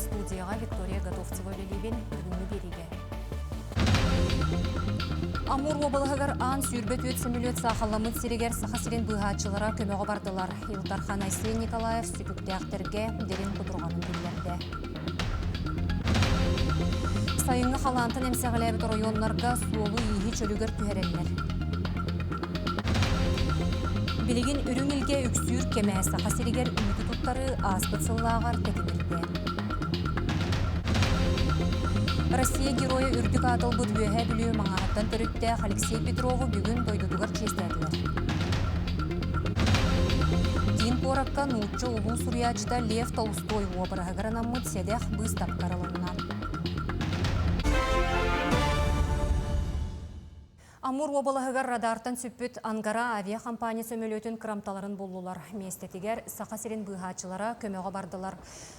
Булбат студияға Виктория Готовцева Лелевин бүгінгі береге. Амур обалығығар аң сүйірбет өт сөмілет сақаламыд сирегер сақасырен бұйғатшылара көмеға бардылар. Илтархан Айсен Николаев сүкікті әқтерге дерен құтырғанын білдерді. Сайынғы қалантын әмсәғіләбіт районларға суолу ейі чөлігер түхерелер. Білеген үрің елге үксүйір кеме сақасырегер үміті тұттары аспытсыллағар тәкімелді. Россия героя үрдік атыл бұд өйе білеу маңағаттан түрітті Алексей Петрову бүгін дойдудығыр честәділер. Кейін поракка нұтчы ұлу Сурьячта Лев Толстой обырағығырын аммыд седех бұстап қаралынна. Амур обалығығар радартан сүппіт Ангара авиакомпания сөмөлөтін крамталарын болулар. Местетігер сақасерен бұйғатшылара көмеға бардылар.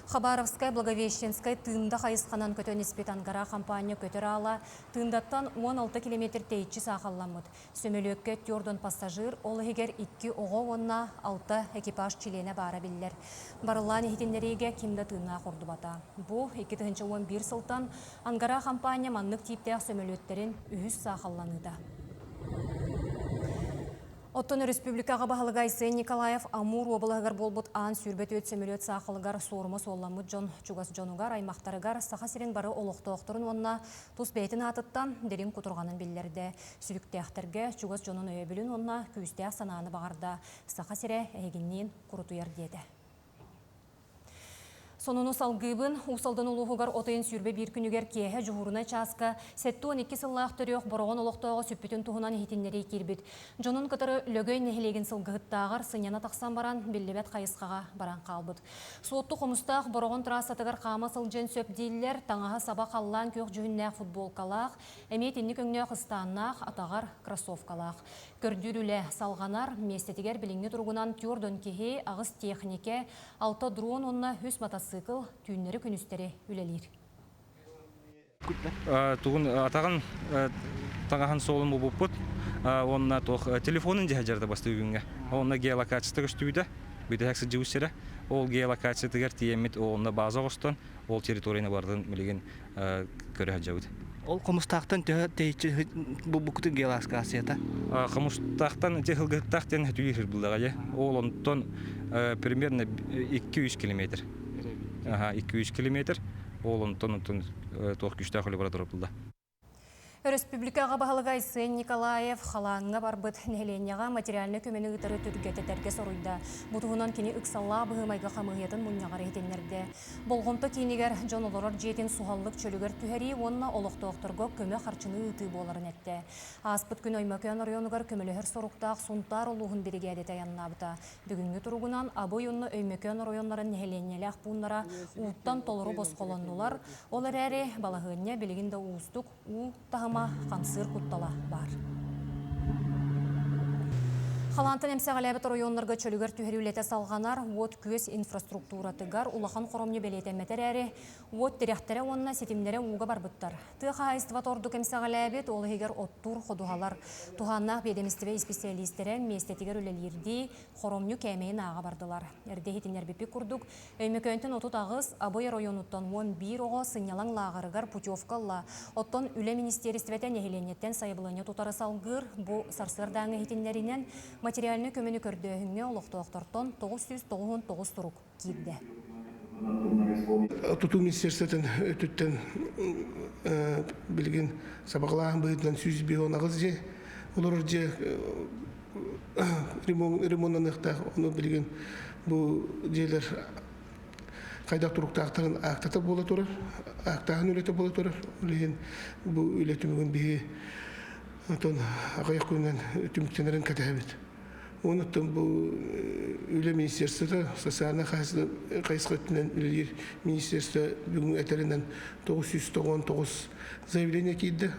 Хабаровскай, Благовещенскай тыында қайысқанан көтен еспет Ангара компания көтер ала, тындаттан 16 км тейтші сақалламыд. Сөмөлөкке тёрдон пассажир, ол егер 2 оғы онна 6 экипаж чилене бара білдер. Барылан ехетенлеріге кімді тыынна құрды бата. Бұ 2011 сылтан Ангара компания маннық типтеғ сөмөлөттерін үхіс сақалланыда. Оттон республикаға бағылыға Айсен Николаев Амур обылығығар болбыт аң сүрбет өт сөмөлөт сақылығар сорымы солламы Джон Чугас Джонугар аймақтарығар сақасырен бары олықты оқтырын онына тұс бәйтін атыттан дерен құтырғанын білдерді. Сүлікті әқтерге Чугас Джонун өй білін онына күйісті сананы бағарда сақасыре әйгіннен құрытуяр деді. Сонуну салгыбын усалдан улуғығар отайын сүрбе бір күнігер кеге жұғырына часқа 7-12 сыллақ түрек бұрғын олықтауға сүппетін тұғынан ехетіндері кербет. Жонын қытыры лөгөй нехелеген сылғыттағар сыняна тақсан баран беллебет қайысқаға баран қалбыд. Суотты қомыстақ бұрғын трассатығар қама сылжын сөп дейлер таңаға саба қаллан көк жүхіннәқ футболкалақ, әметінні көңне қыстаннақ атағар кроссовкалақ. Көрдүрілі салғанар местетігер біліңні тұрғынан тюрдон кеге ағыз технике, алты дрон онына хүс мотоцикл түйінлері күністері үлелер. Туғын атаған таңахан солымы бұппыт, онына телефонын жәрді басты үйінге. Онына геолокация түгістүйді, бүді әксі жүгісері. Ол геолокация түгер тиемет, онына база қостан, ол территорияны бардың білеген көрі әджауды. Ол қомыстақтан тейчі бұқыты геолокацията? Қомыстақтан техілгіттақтен түйір бұлдаға. Ол онтон примерно 200 километр. 200 километр. Ол онтон тоқ күшті ақылы бара тұрып бұлда. Республикаға бағылыға Айсен Николаев қалаңға барбыт нәленеға материалны көмені ұтары түргететерге соруйда. Бұтығынан кені үксалла бұғымайға қамығетін мұнияғар етенлерді. Болғымты кейінігер Джон Олорор жетін суғаллық чөлігер түхәрі онына олықты оқтырғы көмі қарчыны ұты боларын әтті. Аспыт күн оймакөен орионығар көмілігер соруқтақ сұнтар олуғын береге әдеті аяннабыта. Бүгінгі тұрғынан абой онны оймакөен орионларын нәленелі ақпуынлара ұттан толыру босқолоннулар. Олар әрі балағынне білігінде ұстық қансыр құттала бар. Халантын әмсәғаләбіт районларға чөлігер түхерілеті салғанар, от көз инфраструктуратығар улахан қоромне белетемметер әрі, от директері онына сетімдері уға барбыттар. Тұға айстыва тордық әмсәғаләбіт ол егер оттур қодуғалар. Тұғаннақ бедемістіве специалистері местетігер өлелерді қоромне кәмейін аға бардылар. Әрде хетінер бепек күрдік, өймекөнтін отут ағыз абой районуттан 11 оғы сынялан лағарығар путевкалла. Оттон үлі министерістветен ехеленеттен сайбылыны тұтары салғыр, бұл сарсырдаңы хетінлерінен материалны көмені көрдіғіңе олықтуақтартон 999 тұрук кейді. Тұту министерстветін өтіттен білген сабақлағын бұйытынан 100 ағыз же, олар же ремонтын ұқтақ, оны білген бұл жерлер қайдақ тұруқтақтарын ақтата бола тұрыр, ақтағын өлеті бола тұрыр, бұл өлеті мүгін бейі ағаяқ көңінен түміктенерін кәтәбет. Онықтан бұл үлі министерствода социалына қайысқатынан үлілер министерство бүгін әтәрінен 999 заявление кейді.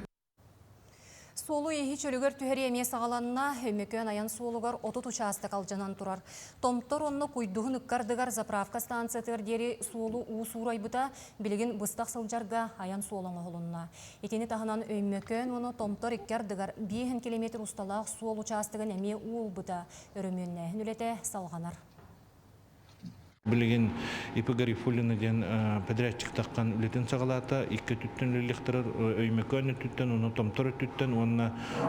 Солу ехи чөлігер түхәрі әме сағаланына өмекен аян солуғар отут участық алжанан тұрар. Томтор онны күйдуғын үккардығар заправка станциятығыр дері солу ұсурай бұта білген бұстақ сылжарға аян солуңы ғылынна. Етені тағынан өмекен оны томтор иккардығар 5 километр ұсталақ сол участығын әме уыл бұта өріменне нүлете салғанар. Билеген Ипа Гарифуллина ден подрядчик таққан үлетін сағалата, икке түттен үлеліктірір, өймекөні түттен, оны томтыры түттен, онына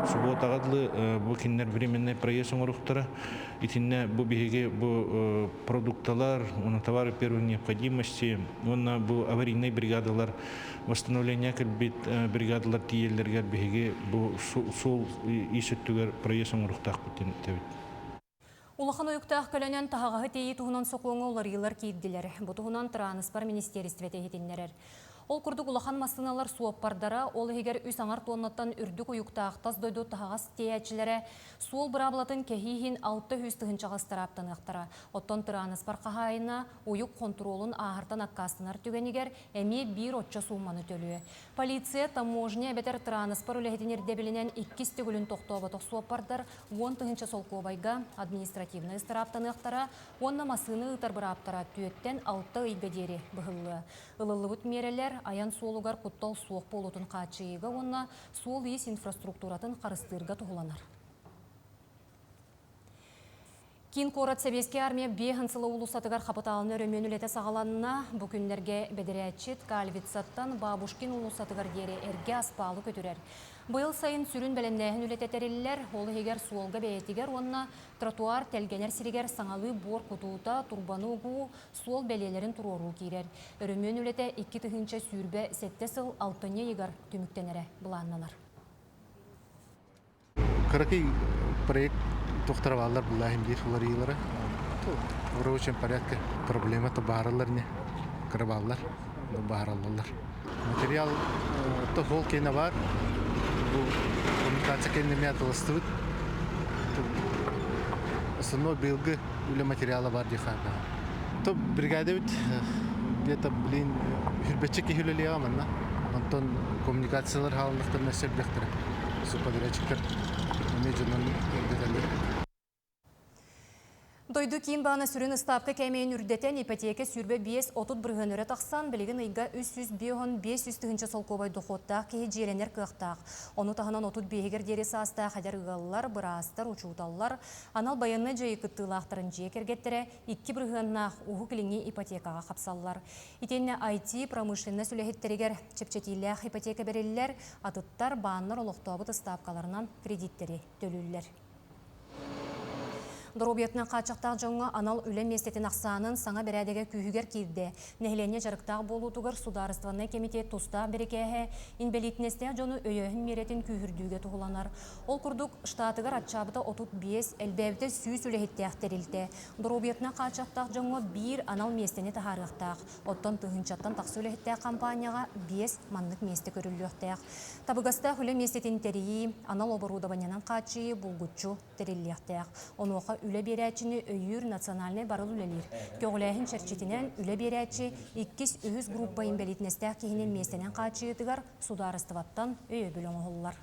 субот ағадлы бұл кеннер временный проессың ұрықтыры. Итинне бұл бігеге бұл продукталар, оны товары первой необходимости, онына бұл аварийный бригадалар, восстановление кәлбет бригадалар тиелдергер бігеге бұл сол исеттігер проессың ұрықтақ бүттен тәуіт. Улахан ойықтақ көлінен тағағы тейі туғынан соқуыңы олар елар кейдділер. Бұтығынан транспорт министерстве тейдінлерер. Ол күрдік улахан масыналар суаппардара, ол егер үс аңар тоннаттан үрдік ойықтақ таз дойду тағағас тейәтчілері суол бұраблатын кәхейхін 600 чағастыраптан ақтара. Оттон транспорт қағайына ойық контролын ағыртан аққастынар түгенігер әме бір отча сумманы төлуі. Полиция таможня бәтер транспорт үләхетінерде білінен 2 стегілін тоқтауы суаппардар 10 солқу байға административны ыстыраптан ақтара, онна масыны ұтар бұраптара түйеттен 6 үйгедері бұғылы. Илылыбыт мерелер аян суолугар куттал суық болутын қачыйығы, онна суол ес инфраструктуратын қарыстырға тұғыланар. Кин Корат Себеске армия бейхансылы улусатыгар қапыталыны өрөмен үлеті сағаланына бүкіндерге бедірәтчет Калвицаттан Бабушкин улусатыгар дері әрге аспалы көтірер. Бұл сайын сүрін бәлендәйін үлететерілер, ол егер суолға бәйетігер, онына тротуар тәлгенер сиригер саңалы бор кутуыта турбаны ұғы суол бәлелерін тұрору кейрер. Өрөмен үлеті 2 тұхынша сүрбе 7 сыл 6 егер түміктенері бұланнанар. Қарақи проект тоқтарвалар бұлайым дейір олар елері. Оры үшін порядка проблематы бағарылар не? Қарабалар, бағарылар. Материал тоқол кейна бар. Коммуникация кеннеме атылыстывыт. Основной билгі үлі материалы бар дехана. То бригада бит где-то, хүрбетчик кехілі леғамын. Антон коммуникациялар халындықтар мәсер бектірі. Суподрядчиктер меджинын деталер. Дойду кейін бағына сүрін ұстапқы кәмейін үрдетен ипотека сүрбе 5-30 бірғынөрі тақсан, білігін ұйға 300-500 түгінші солқобай дұқоттақ кейі жеренер қықтақ. Оны тағынан 30 бейгер дері саста қадар ұғалылар, бұрастар, учуталылар, анал баянны жайы күттілақтырын жекергеттері 2 бірғыннақ ұғы кіліңе ипотекаға қапсалылар. Итенне IT, промышленне сүләхеттерігер чепчетилях ипотека берелілер, атыттар бағынлар олықтауыт ұстапқаларынан кредиттері төлілілер. Дұрубиятынан қачықтақ жоңға анал үлем местетін ақсанын саңа бәрәдеге күйігер кейді. Нәхілене жарықтақ болутығыр сударыстванны комитет тұста берекеге инбелитнесте жоны өйеғін меретін күйірдіге тұғыланар. Ол күрдік штатығыр атчабыда 35 әлбәвді сүйіс үлехетті әқтерілді. Дұрубиятынан қачықтақ жоңға бір анал местені тағарықтақ. Оттан тұғынчаттан тақсы үлехетті компанияға 5 манлық месті көріліқтәқ. Табығаста үлем местетін тәрейі анал обырудабанянан қачы бұлғытчу тәреліқтәқ. Онуға үлі берәтчіні өйір национальный барыл үлелер. Көғіләйін шәрчетінен үлі берәтчі 200 группайын бәлетнестәқ кейінен местенен қачыйтығар сударыстываттан өйі білің олылар.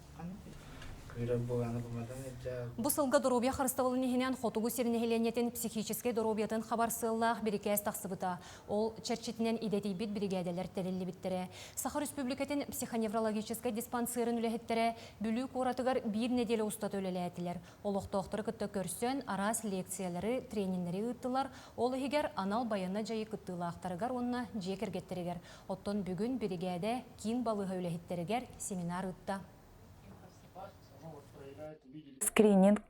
Бұл сылға дұробия қарыстығылын ехінен қотуғы серінехеленетін психическай дұробиятын қабар сыллақ берекәс тақсыбыта. Ол чәрчетінен идетейбет бригадалар тәрелі біттірі. Сахар Республикатын психоневрологическай диспансерін үләхеттері бүлі қоратығар бір неделі ұстат өлелі әтілер. Ол оқтоқтыры күтті көрсен, арас лекциялары, тренингері ұттылар. Ол егер анал баянна жайы күттілақтарығар онына жекергеттерігер. Оттон бүгін бригада кин балығы үләхеттерігер семинар ұтта. Скрининг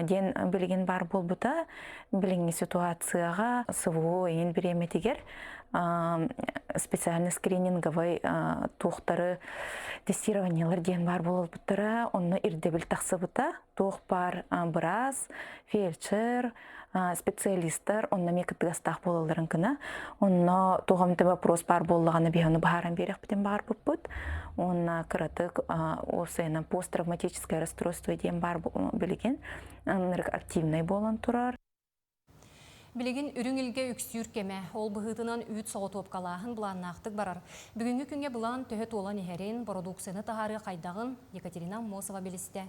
ден білген бар болбыта, білген ситуацияға СВО ең біреметігер специальный скрининговый тоқтары тестированиялар ден бар болбытыра, оны ирдебіл тақсыбыта, тоқ бар біраз, фельдшер, специалисттар, онна мекіттігастақ болаларын кіна, онна тоғамды вопрос бар болағаны бейіні бағаран берек бітен бар бұппыт, онна кіратық осыйна посттравматическое расстройство ден бар білген, активный болан тұрар. Білеген үріңілге үксүр кеме, ол бұғытынан үйт соғытып қалағын бұланнақтық барар. Бүгінгі күнге бұлан төхет olan ехерен продукцияны тағары қайдағын Екатерина Мосова білісті.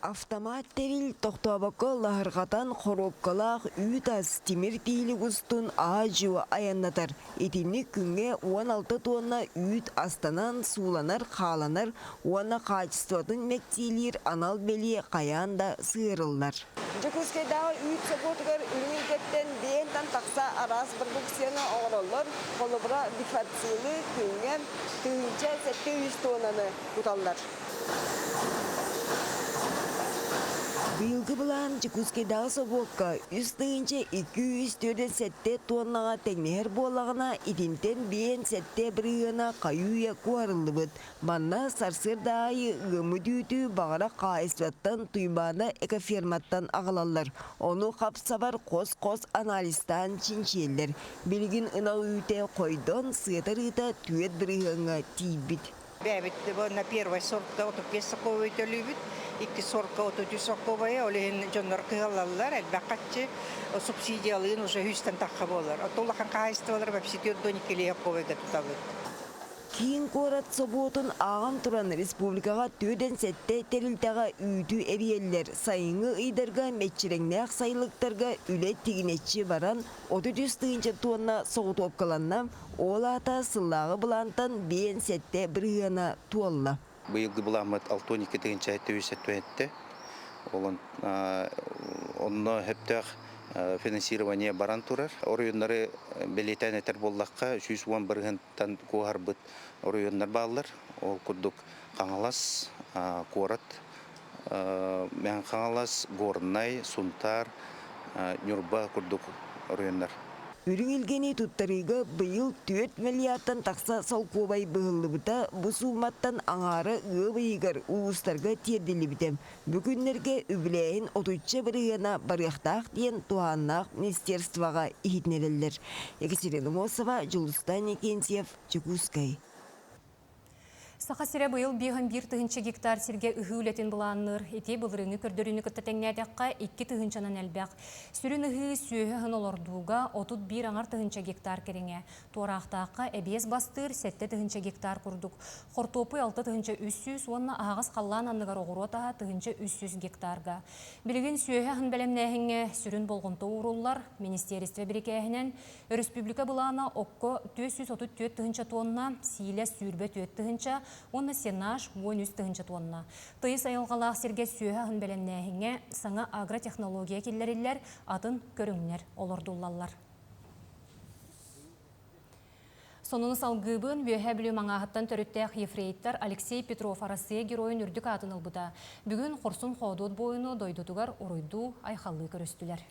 Автомат терил тоқтабақы лахырғатан хоропкалақ үйтас темір пейлі ұстын ажуы аяннатар. Етінні күнге 16 тонна үйт астанан суланар, қаланар, уана қачыстуатын мәктейлер анал бәлі қаянда сығырылдар. Жүкізкедағы үйт сапотығыр үліңкеттен дейінтан тақса арас продукцияны оғырылыр, қолыбыра дифатсылы күнге түгінші 700 тоннаны ұталдар. Быйылғы бұлан Жүкізкедағы собоққа үстігінше 247 тоннаға тәңнер болағына идинтен бейін сәтте бірігіна қаюя қуарылды бұд. Манна сарсырдайы ғымы дүйті бағара қайсваттан тұйбаны экоферматтан ағылалар. Оны қапсабар қос-қос анализтан чинчелдер. Білгін ынау үйте қойдон сыйтарыта түйет бірігіна тейбіт. Бәбітті бұна первай сортта 35 сақовы өтелі бүт. 2 сортқа 33 сақовая, олеген жонлар қығалалар, әлбәқатчы субсидиялығын уже хүстен таққа болар. Отолақан қайыстывалар бәпсі 4-12 сақовайға тұтабыд. Кейін қорат соботын ағам тұран республикаға төден сәтте терілтаға үйті әриелер сайыңы ұйдарға мәтчіреңнәқ сайлықтарға үлет тегінетші баран 30 тонна соғыт опқаланна, ол ата сыллағы бұлантан бейін сәтте бірғана туалла. Быйылғы бұламыд 6-12 тегінші әтті өйсәтті әтті. Онны әптіғ финансирование баран турар. Орыйынлары белетен әтер боллаққа 310 біргінтан қуғар бұд орыйынлар бағылар. Ол күрдік қаңалас, қорат, мән қаңалас, горнай, сунтар, нүрба күрдік орыйынлар. Үрің елгені тұттарыға бұйыл 4 миллиардтан тақса салқобай бұғылы бұта, бұ суматтан аңары ғыбайығар ұлыстарға терделі бітем. Бүкіндерге үбілейін 33 бірігіна барықтақ дейін туғаннақ министерстваға ихітнерелдер. Екатерина Мосова, Жылыстан Екенсиев, Чекускай. Сақа сірі бұйыл 1 гектар сірге үхі үлетін бұланыр. Ете бұлырыңы көрдіріні күттәтәңнәдіққа 2 тығынчанан әлбәқ. Сүрін үхі сүйі ғын олордуға 31 аңар тығынча гектар кереңе. Туарақтаққа әбез бастыр 7 гектар күрдік. Қортопы 6 тығынча 300, онына ағыз қаллан анығар оғыру атаға тығынча 300 гектарға. Білген сүйі ғын бәлемнәхіңе сүрін болғынты ұғырулар Министерство берекәхінен Республика бұлана оққы 234 тығынча тонна, сийле сүрбе 4 тығынча, оны сенаж 13 тонна. Тыйыс айылғалақ серге сүйі бәлемнәхіңе саңа агротехнология келлерілер атын көріңнер олырдулалар. Сонуны салгыбын бүйе білі маңағыттан төріттәқ ефрейттар Алексей Петров арасы геройын үрдік атын ұлбыда. Бүгін құрсын қодуыт бойыны дойдутугар ұройду айқалы көрістілер.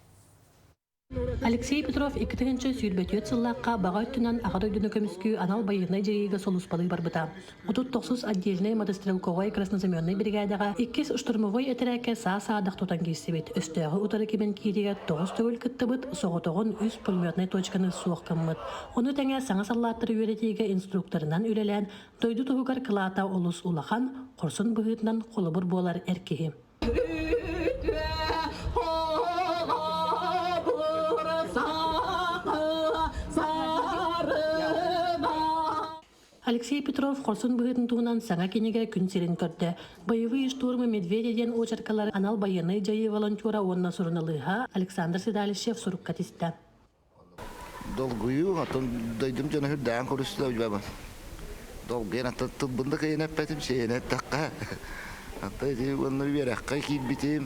Алексей Петров 2-нче сүйрбөтөт сыллаққа баға өттінен ағад өйдіні көміскü анал байығынай жерейге солуспалы барбыта. Отут 9 отдельный мотострелковой краснозаменный бригадаға 2 штурмовой әтірәке са-саадақ тотан кейсебет. Өстіғі ұтары кемен кейдеге 9 төгіл күттібіт, соғытығын 3 пулеметный точканы суық кыммыт. Оны тәңе саңа саллаттыры өретеге инструкторынан үлелән, дойду тұғығар қылата олыс улахан, құрсын бұғытынан қолыбыр болар әркеге. Алексей Петров құрсын бұғытын туғынан саңа кенеге күн серін көрді. Боевые штурмы Медведеден очаркалар анал байыны жайы волонтера онна сұрынылыға Александр Седалищев сұрып катисті. Долгую, атын дойдым жаны хүрдән көрістілі өжбәбі. Долгүйен атын тұлбынды қайын әппәтім сейін әттаққа. Аты оны бераққа кейіп бітем.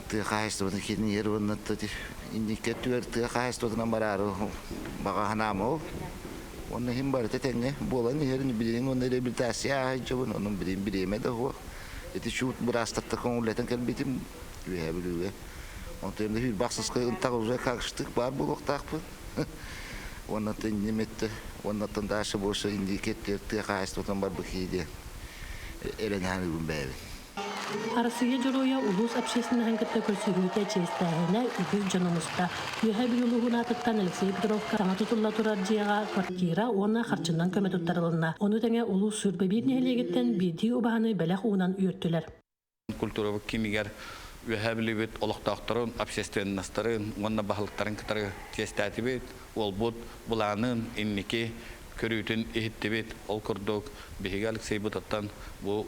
Қайыстығын кені ер оны индикет түер қайыстығынан барары баға ханамы ол. Оны хим бар тетеңе болан ерін билен оны реабилитация жабын оның билеме де о. Эти шут брастатта конлетен кел битим үе. Он темде хир баксыска ынтак уже какштык бар булуктакпы. Оны тенеметте, оны тандаше болса индикеттер кайстотан бар бихиде. Эленәне бәбе. Арасыга жороя улус общественный хангытта көрсөрүүтэ честайына үгүз жанымызда. Үйе биолугуна аттан Алексей Петровка таңа тутулла турар жига квартира оны харчындан көмө туттарылына. Оны таңа улус сүрбе бирне элегеттен биди убаны белек уунан үйөрттүлөр. Культуралык кимигер үйе билибит олоктокторун, общественносттарын, онна бахылыктарын кытары честатибит, ол бут буланын инники көрүүтүн ихиттибит, ол курдук биһиге Алексей Бутаттан бу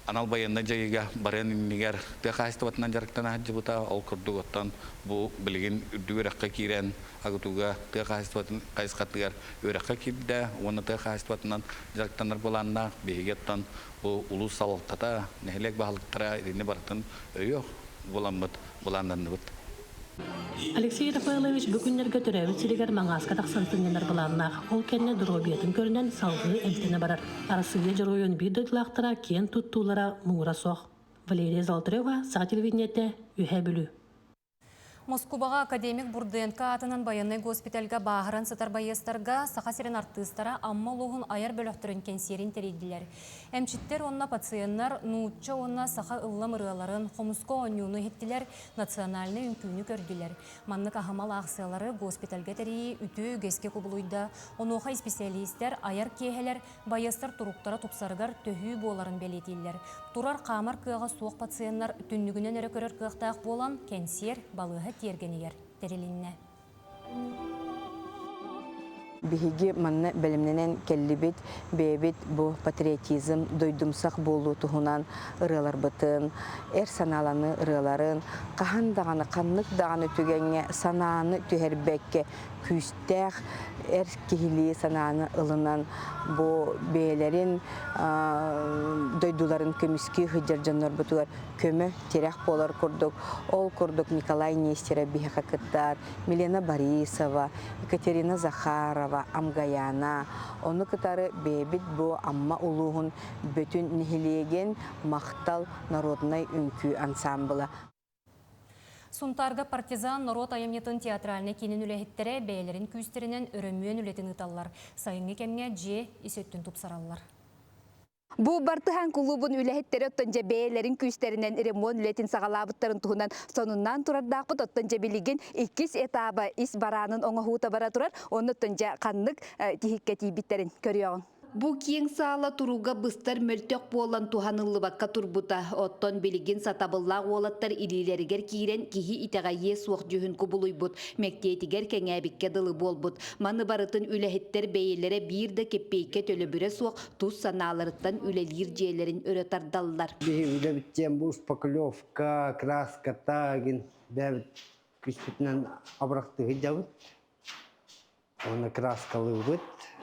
анал баянна жайга баран иннигер тахастыбатынан жарыктан хаджыбыта ол курдуготтан бу билген үрдүрөккө кирен агытуга тахастыбатын кайскатыгар өрөккө кирде оны тахастыбатынан жарыктанар боланна бегеттан бу улус салыктата нехлек баалыктара ине бартын өйө боламыт боланданыбыт. Алексей Рафаэлович бүгүннерге төрөбүт сиригер маңаска таксантыннар буланнах. Ол кенне дробиятын көрүнөн салгы элтене барар. Арасыга жороюн бир дөтлактара кен туттуулара муңура сох. Валерия Золотарева, Саға телевидениете, Үхэ бүлү. Москваға академик Бурденко атынан баянный госпитальга бағыран сатар байыстарға сақа серен артыстара амма луғын аяр бөліқтірін кенсерін терейділер. Әмчіттер онна пациенттар нуутча онна сақа ыллам ырыларын қомыско онюны хеттілер национальны үнкүйіні көрділер. Маннык ахамал ақсылары госпитальга терейі үті үгеске құбылуйда. Онуға специалисттер аяр кейхелер байыстар тұруқтара тұпсарғар төхі боларын белетейлер. Турар қамар кыға суық пациенттар түннігінен әрі көрір кықтақ болан кенсер балығы тергенегер терелинне. Биһиги манна белемненен келлибит бебит бу патриотизм дойдумсак болуу туһунан ырылар бытын саналаны ырыларын кахан даганы каннык даганы түгенге санааны түһербекке күстәх кихили санааны ылынан бу бейлерин дойдуларын көмүскү хыжыржаннар бутугар көмө терах болар курдук. Ол курдук Николай Нестеров бихакыттар, Милена Борисова, Екатерина Захарова, Амгаяна. Оны кытары бебит бу амма улуғын бөтін нихилеген мақтал народной үнкү ансамбыла. Сунтарга партизан народ аямнетін театральны кенен үләхеттері бәйлерін күстерінен өрөмүйен үлетін ұталар. Сайынғы кемге же есеттін тұпсаралар. Бу бартыхан клубун үләхеттері оттан бәйлерін күстерінен ремон үлетін сағалабыттарын туғынан сонуннан тұрардақпыт оттан білеген 2 этабы ис баранын оңа хута бара тұрар, оны оттан қанлық тихикке тейбіттерін көріяғын. Бу киң саала туруга быстар мөлтөк болан туханыллыбакка турбута. Оттон билигин сатабыллаг олаттар илилеригер кирен кихи итагайе суох жүхүн кубулуйбут. Мектетигер кеңәбикке дылы болбут. Маны барытын үләхеттер бейеллере бирде кеппейке төлөбүре суох туз санааларыттан үлелир жээлерин өрө тардаллар. Үләбиттен бу шпаклевка, краска, тагин, бәбит күспүтүнөн абрактыгы жабыт. Оны краскалыбыт.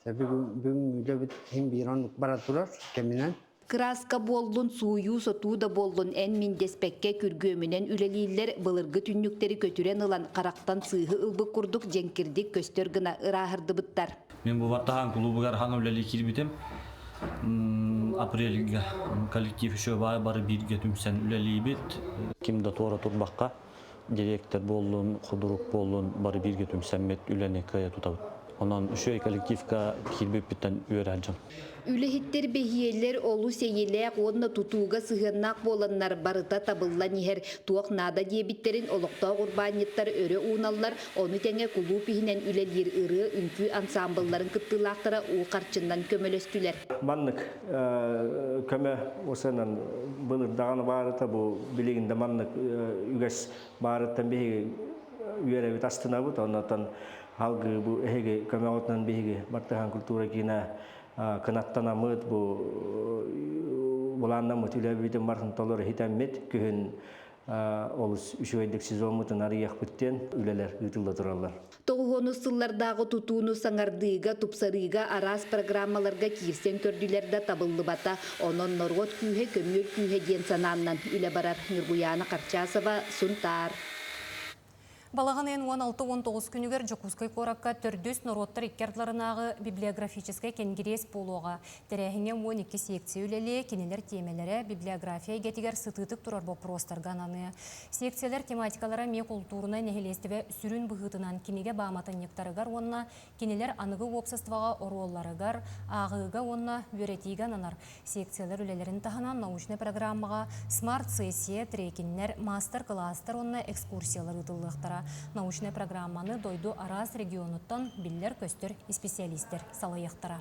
Бүгін үлебіт хем бейран бара тұрар, кәмінен. Краска болдун, сую, сотуда болдун ән миндеспекке күргөмінен үлелейлер былырғы түннүктері көтірен ылан қарақтан сыйғы ылбы күрдік женкірдік көстер гына ырахырды бұттар. Мен бұл баттаған клубығар хан үлелей келбетем. Апрельге коллектив үші бары бірге түмсен үлелей бет. Кімді туара тұрбаққа директор болдун, құдырық болдун, бары бірге түмсен мет үләне кая тұтабыд. Ondan şu kolektifka kirbip bitten öğrencim. Үлехиттер бехиелер олу сейелек онна тутууга сыгыннак боланнар барыта табылла нихер туак нада дебиттерин олокта урбанеттар өрө уналлар оны теңе клуб ихинен үлелир ыры үнкү ансамблларын кыттылактара у карчындан көмөлөстүлер. Маннык көмө осанан былырдаган барыта бу билигинде маннык үгөс барыттан беги үйөрөбүт астынабыт оннотон halgı bu hege kömağıttan bihige bartahan kultura kina kanattan amıt bu bulandan mutile bitim martın tolor hitemmet köhün olus üşüydük sezonmutun arıyak bitten üleler yutulda durarlar. Toğunu sıllardağı tutuunu sanardığıga tupsarıga aras programmalarga kirsen kördülerde tabıllı bata onun norgot kühe kömür kühe diyen sanandan üle barar Nurguyana Karçasova Suntar. Балағанын 16-19 күнігер Жокускай қораққа түрдіс народтар иккертларынағы библиографическай кенгерес болуға. Тәрәхіңе 12 секция үлелі, кенелер темелері библиография гетігер сытытып тұрар бопростар ғананы. Секциялар тематикалара ме культурына нәхелестіве сүрін бұғытынан кенеге бағаматын нектарығар онына, кенелер анығы опсастваға оролларығар, ағыға онына өретейген анар. Секциялар үлелерін тағынан научный программаға, смарт-сессия, трекиннер, мастер-кластар онына экскурсиялар ұтылықтара. Научный программаны дойду Арас регионуттан биллер көстер специалисттер салайықтара.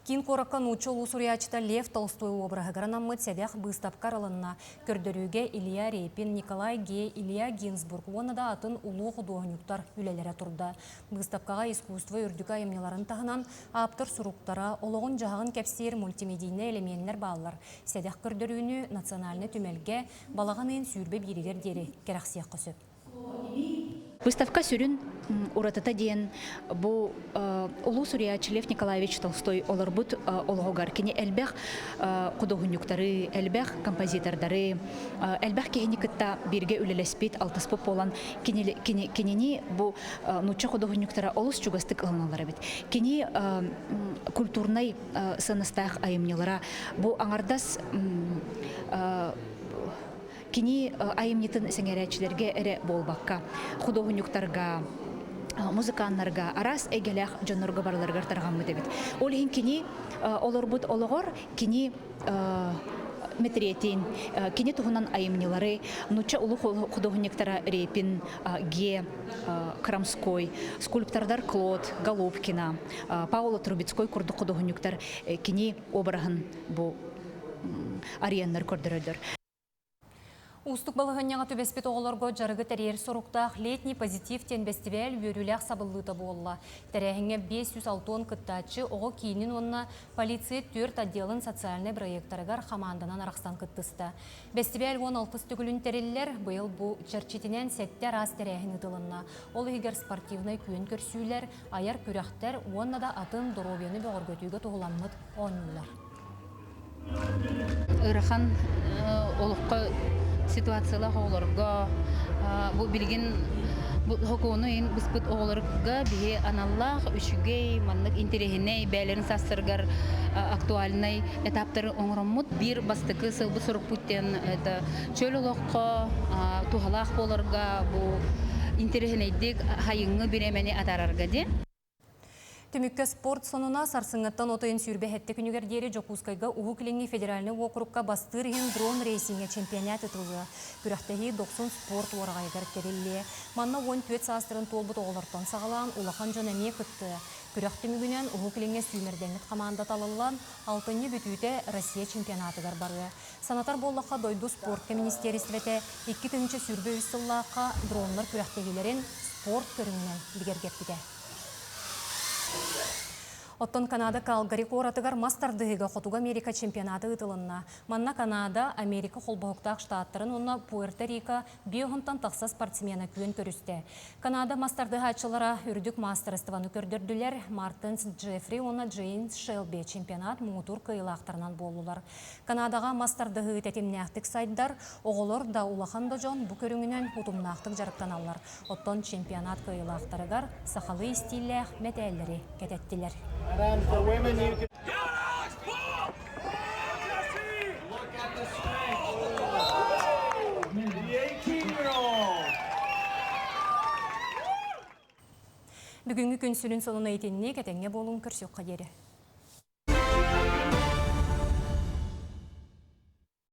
Кин кораккан учол усуриячта Лев Толстой обрахыгаран аммыт сәдәх быстапкар алынна. Көрдөрүүгө Илья Репин, Николай Ге, Илья Гинзбург, оны да атын улуу художниктар үлелері турда. Быстапкага искусство үрдүк айымнеларын тахынан аптыр суруктара, ологун жағын кәпсер мультимедийный элементтер баллар. Сәдәх көрдөрүүнү национальный түмелге балаганын сүйрбе биригер дери керақсияқ қосып. Выставка сүрін уратата дейін бұл Улуу Сурияч Лев Николаевич Толстой оларбут олғығар. Кені әлбәқ құдығынюктары, әлбәқ композитордары, әлбәқ кейіні күтті бірге үлелеспет алтыспып болан кенені бұл нұтча құдығынюктара олыс чугастық ылыналары бет. Кені культурнай сыныстақ айымнелара бұл аңардас кини айымнетін сәңәрәтчілерге әрі болбаққа, художниктарға, музыканларға, арас әгеләқ жонырға барларғар тарғамы дебет. Ол ең кини олар бұд олығыр, кини метретин, кини тұғынан айымнелары, нұтча ұлы художниктара Репин, Ге, Крамской, скульптордар Клод, Голубкина, Паула Трубецкой күрді художниктар кини обрағын бұл арияннар көрдірөдір. Устук балығынняға төбеспет оғыларғы жарығы тәрер соруқтақ летний позитив тен бестивәл өріләқ сабылыты болла. Тәрәхіңе 506 күттачы оғы кейінін онына полиция 4 отделын социальный проекттарығар қаманданан арақстан күттісті. Бестивәл 16 түгілін тәрелілер бұйыл бұ чарчетінен сәттер аз тәрәхіні тылынна. Ол егер спортивный күйін көрсүйлер, аяр күрәқтер, онына да атын доровені бәғыргөтігі тұғыламыд оңылар. Ирахан олыққа ситуациялар оларға бұл білген хокуны біспіт оларға бие аналлах үшіге манлық интерехіне бәлерін састырғар актуальный этаптары оңырымыд бір бастықы сылбы сұрық бүттен чөл олыққа туғалақ оларға бұл интерехінейдік хайыңы біремені атарарға де. Түмікке спорт сонуна сарсыңыттан отойын сүйірбе әтті күнігердері Жокускайға ұғы кіліңі федеральны округка бастырығын дрон рейсинге чемпионат ұтылы. Күрәқтәхи 90 спорт орағайғар керелі. Манна 10 төт састырын толбыт оғылартан сағалан улахан жон әме күтті. Күрәқті мүгінен ұғы кіліңе сүймердеңіт команда талылан 6-ны бүтүйті Россия чемпионатыгар бары. Санатар боллаққа дойду спортка министерістветі 2-тінші сүйірбе үстіллаққа дронлар күрәқтәхилерін спорт көріңінен бігергептіге. Оттон Канада Калгари коратыгар мастардыгыга Хотуга Америка чемпионаты ытылынна. Манна Канада, Америка холбоқтақ штаттарын онна Пуэрто-Рико биохынтан тақса спортсмена күйін көрісті. Канада мастардыға ачылара үрдік мастерыстываны көрдірділер. Мартинс Джеффри, онна Джейнс Шелби чемпионат мұғытур кыйлақтарынан болулар. Канадаға мастардыгы тәтемнәқтік сайдар, оғылыр да улаханда жон бұ көріңінен ұтымнақтық жарықтан алар. Оттон чемпионат кыйлақтарыгар сақалы истилі мәтәлері кететтілер. And for women, you can... Бүгінгі күн сүрін сонына етеніне кәтәңе болуын көрсек қадері.